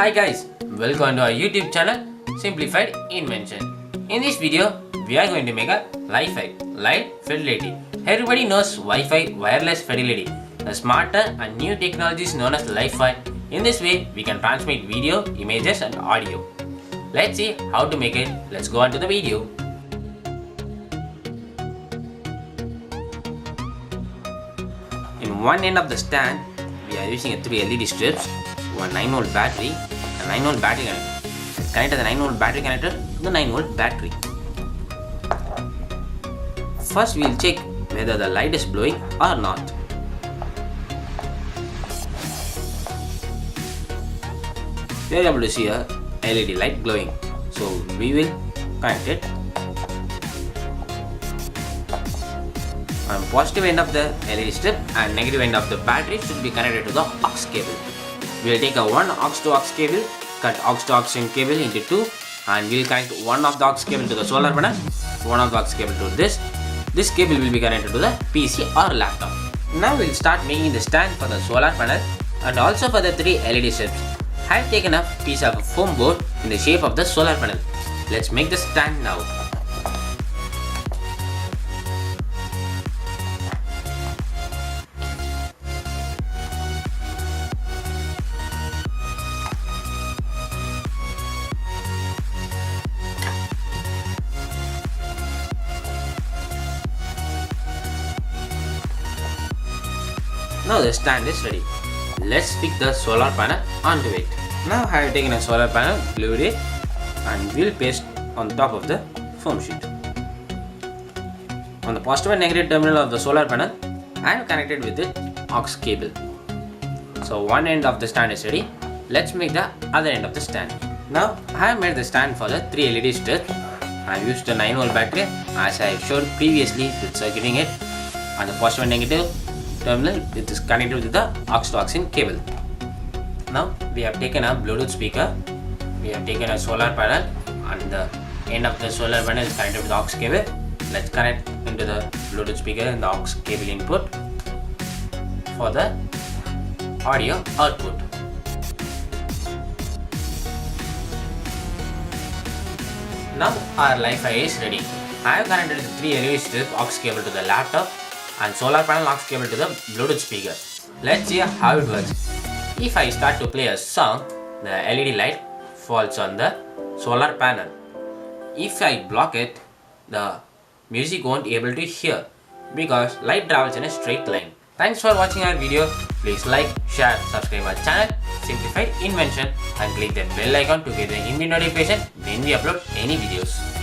Hi guys, welcome to our YouTube channel Simplified Invention. In this video, we are going to make a Wi-Fi, light fidelity. Everybody knows Wi-Fi, wireless fidelity. The smarter and new technologies known as Wi-Fi. In this way, we can transmit video, images and audio. Let's see how to make it. Let's go on to the video. In one end of the stand, we are using 3 LED strips, one 9V battery, a 9V battery connector. Connect the 9V battery connector to the 9V battery. First we will check whether the light is blowing or not. We are able to see a LED light glowing. So we will connect it. On positive end of the LED strip and negative end of the battery should be connected to the aux cable. We will take a one aux to aux cable, cut aux to aux cable into two, and we will connect one of the aux cable to the solar panel, one of the aux cable to this. This cable will be connected to the PC or laptop. Now we will start making the stand for the solar panel and also for the 3 LED strips. I have taken a piece of foam board in the shape of the solar panel. Let's make the stand now. Now the stand is ready. Let's stick the solar panel onto it. Now I have taken a solar panel, glued it and will paste on top of the foam sheet. On the positive and negative terminal of the solar panel, I have connected with the aux cable. So one end of the stand is ready. Let's make the other end of the stand. Now I have made the stand for the 3 LED strips. I have used the 9V battery as I showed previously with circuiting it. On the positive and negative terminal, it is connected with the aux to aux cable. Now we have taken a Bluetooth speaker, we have taken a solar panel and the end of the solar panel is connected with the aux cable. Let's connect into the Bluetooth speaker and the aux cable input for the audio output. Now our Wi-Fi is ready. I have connected the 3 LED strip aux cable to the laptop and solar panel aux cable to the Bluetooth speaker. Let's see how it works. If I start to play a song, the LED light falls on the solar panel. If I block it, the music won't be able to hear because light travels in a straight line. Thanks for watching our video. Please like, share, subscribe our channel Simplified Invention and click the bell icon to get the immediate notification when we upload any videos.